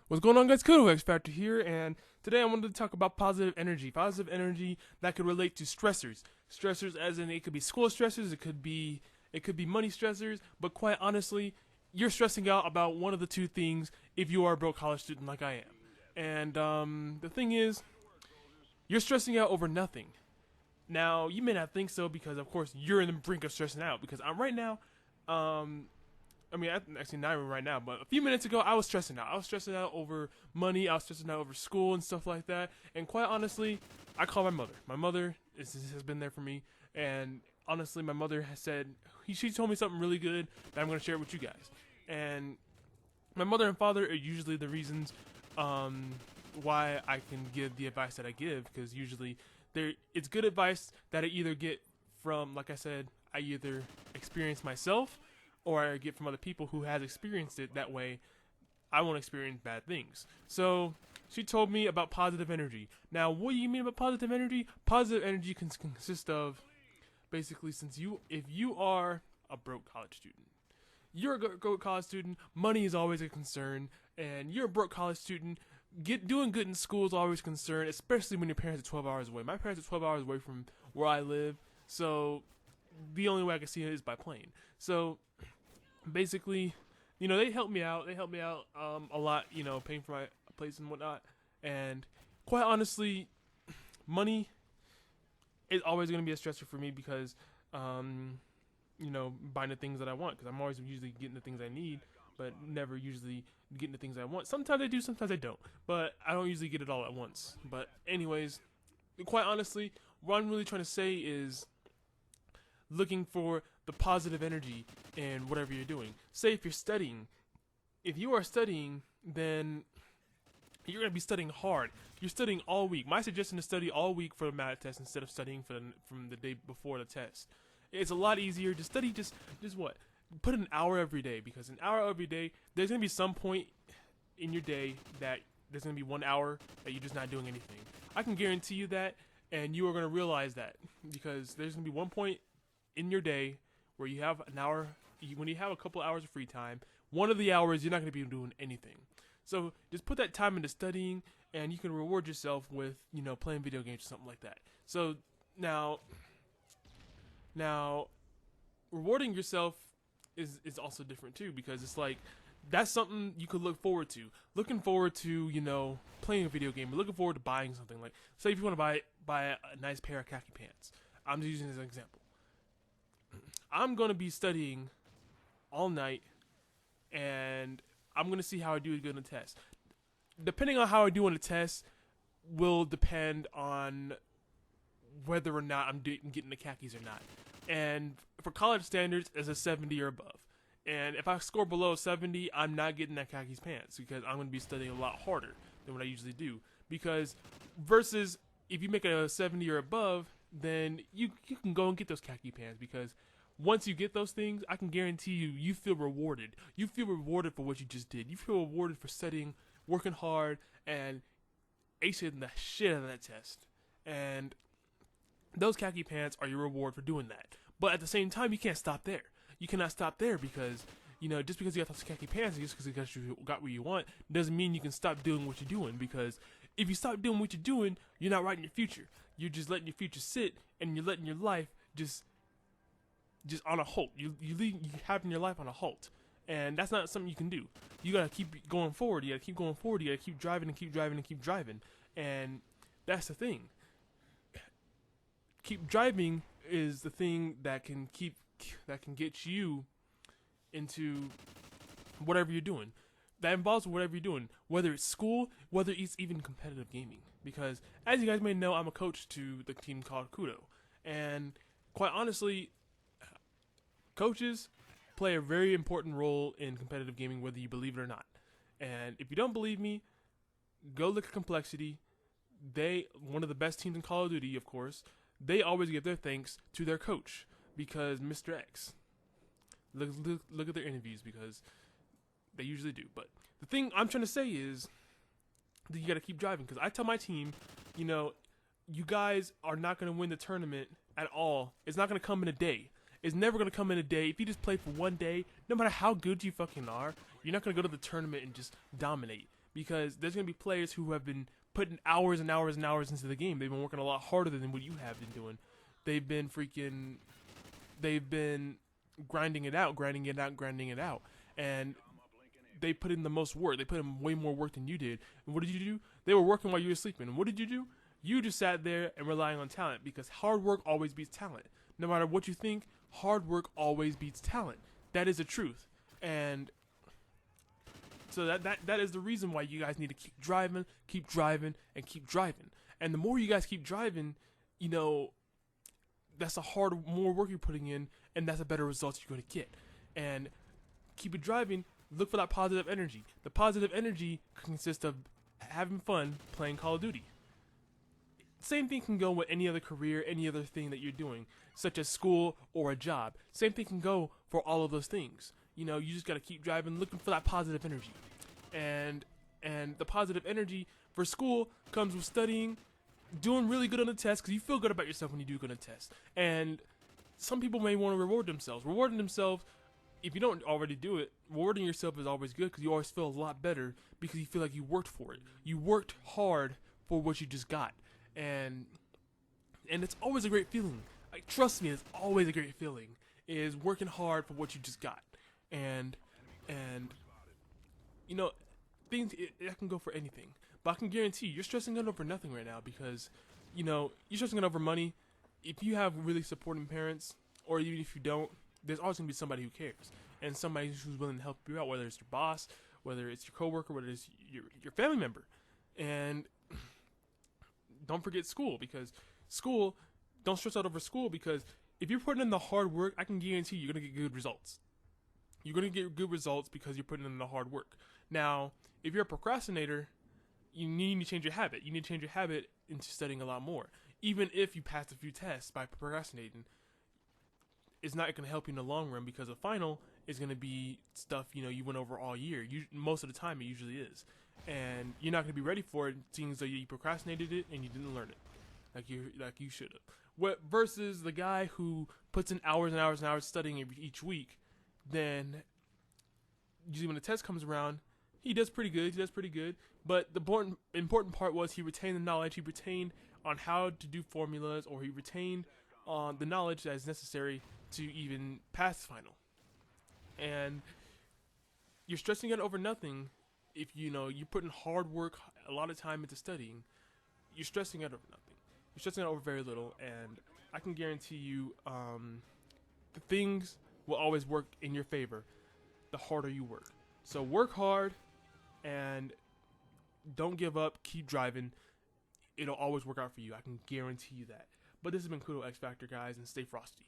What's going on, guys? KuDo xFactor here, and today I wanted to talk about positive energy that could relate to stressors. Stressors, as in it could be school stressors, it could be money stressors, but quite honestly, you're stressing out about one of the two things if you are a broke college student like I am. And the thing is, you're stressing out over nothing. Now, you may not think so because, of course, you're in the brink of stressing out. Because I'm right now, um, actually not even right now, but a few minutes ago, I was stressing out. I was stressing out over money. I was stressing out over school and stuff like that. And quite honestly, I call my mother. My mother has been there for me. And honestly, my mother has said, she told me something really good that I'm going to share with you guys. And my mother and father are usually the reasons why I can give the advice that I give, because usually it's good advice that I either get from, like I said, I either experience myself or I get from other people who has experienced it. That way, I won't experience bad things. So she told me about positive energy. Now, what do you mean about positive energy? Positive energy can consist of basically, if you are a broke college student, you're a broke college student, money is always a concern, and you're a broke college student. Doing good in school is always a concern, especially when your parents are 12 hours away. My parents are 12 hours away from where I live, so the only way I can see it is by plane. So basically, they help me out. They help me out a lot, paying for my place and whatnot. And quite honestly, money is always going to be a stressor for me because, buying the things that I want, because I'm always usually getting the things I need, but never usually getting the things I want. Sometimes I do, sometimes I don't. But I don't usually get it all at once. But anyways, quite honestly, what I'm really trying to say is looking for the positive energy in whatever you're doing. Say if you're studying. If you are studying, then you're going to be studying hard. You're studying all week. My suggestion is study all week for the math test instead of studying from the day before the test. It's a lot easier to study just what? Put an hour every day, because an hour every day, there's going to be some point in your day that there's going to be 1 hour that you're just not doing anything. I can guarantee you that, and you are going to realize that, because there's going to be one point in your day where you have an hour, when you have a couple hours of free time, one of the hours you're not going to be doing anything. So just put that time into studying, and you can reward yourself with, playing video games or something like that. So now rewarding yourself is also different too, because it's like that's something you could look forward to. Looking forward to, playing a video game, but looking forward to buying something. Like, say if you want to buy a nice pair of khaki pants. I'm just using this as an example. I'm going to be studying all night, and I'm going to see how I do good on the test. Depending on how I do on the test will depend on whether or not I'm getting the khakis or not. And for college standards, it's a 70 or above. And if I score below 70, I'm not getting that khakis pants, because I'm going to be studying a lot harder than what I usually do. Because versus if you make a 70 or above, then you can go and get those khaki pants, because once you get those things, I can guarantee you feel rewarded. You feel rewarded for what you just did. You feel rewarded for studying, working hard, and acing the shit out of that test. And those khaki pants are your reward for doing that. But at the same time, you can't stop there. You cannot stop there, because, just because you got those khaki pants, just because you got what you want, doesn't mean you can stop doing what you're doing. Because if you stop doing what you're doing, you're not writing your future. You're just letting your future sit, and you're letting your life just on a halt. You having your life on a halt. And that's not something you can do. You gotta keep going forward. You gotta keep going forward. You gotta keep driving and keep driving and keep driving. And that's the thing. Keep driving is the thing that can get you into whatever you're doing. That involves whatever you're doing, whether it's school, whether it's even competitive gaming. Because as you guys may know, I'm a coach to the team called KuDo, and quite honestly, coaches play a very important role in competitive gaming, whether you believe it or not. And if you don't believe me, go look at Complexity. One of the best teams in Call of Duty, of course. They always give their thanks to their coach, because Mr. X. Look at their interviews, because they usually do. But the thing I'm trying to say is that you got to keep driving, because I tell my team, you guys are not going to win the tournament at all. It's not going to come in a day. It's never going to come in a day. If you just play for one day, no matter how good you fucking are, you're not going to go to the tournament and just dominate. because there's going to be players who have been putting hours and hours and hours into the game. They've been working a lot harder than what you have been doing. They've been grinding it out, and they put in the most work. They put in way more work than you did. And what did you do? They were working while you were sleeping. And what did you do? You just sat there and relying on talent, because hard work always beats talent. No matter what you think, hard work always beats talent. That is the truth. And so that is the reason why you guys need to keep driving, and keep driving. And the more you guys keep driving, you know, that's more work you're putting in, and that's a better results you're going to get. And keep it driving. Look for that positive energy. The positive energy consists of having fun playing Call of Duty. Same thing can go with any other career, any other thing that you're doing, such as school or a job. Same thing can go for all of those things. You know, you just got to keep driving, looking for that positive energy. And the positive energy for school comes with studying, doing really good on the test, because you feel good about yourself when you do good on a test. And some people may want to reward themselves. Rewarding themselves, if you don't already do it, rewarding yourself is always good, because you always feel a lot better because you feel like you worked for it. You worked hard for what you just got. And it's always a great feeling. Like, trust me, it's always a great feeling, is working hard for what you just got. And you know, things, it can go for anything. But I can guarantee you're stressing out over nothing right now, because, you know, you're stressing out over money. If you have really supporting parents, or even if you don't, there's always going to be somebody who cares. And somebody who's willing to help you out, whether it's your boss, whether it's your coworker, whether it's your family member. And don't forget school, because don't stress out over school, because if you're putting in the hard work, I can guarantee you're going to get good results. You're going to get good results because you're putting in the hard work. Now, if you're a procrastinator, you need to change your habit. You need to change your habit into studying a lot more. Even if you pass a few tests by procrastinating, it's not going to help you in the long run, because the final is going to be stuff, you know, you went over all year. Most of the time, it usually is. And you're not going to be ready for it, seeing as though you procrastinated it and you didn't learn it like you should have. Versus the guy who puts in hours and hours and hours studying each week, then usually when the test comes around, he does pretty good. But the important part was he retained the knowledge. He retained on how to do formulas, or he retained on the knowledge that is necessary to even pass the final. And you're stressing out over nothing. If you know you're putting hard work, a lot of time into studying, you're stressing out over nothing. You're stressing out over very little, and I can guarantee you, the things will always work in your favor the harder you work. So work hard, and don't give up. Keep driving. It'll always work out for you. I can guarantee you that. But this has been KuDo xFactor, guys, and stay frosty.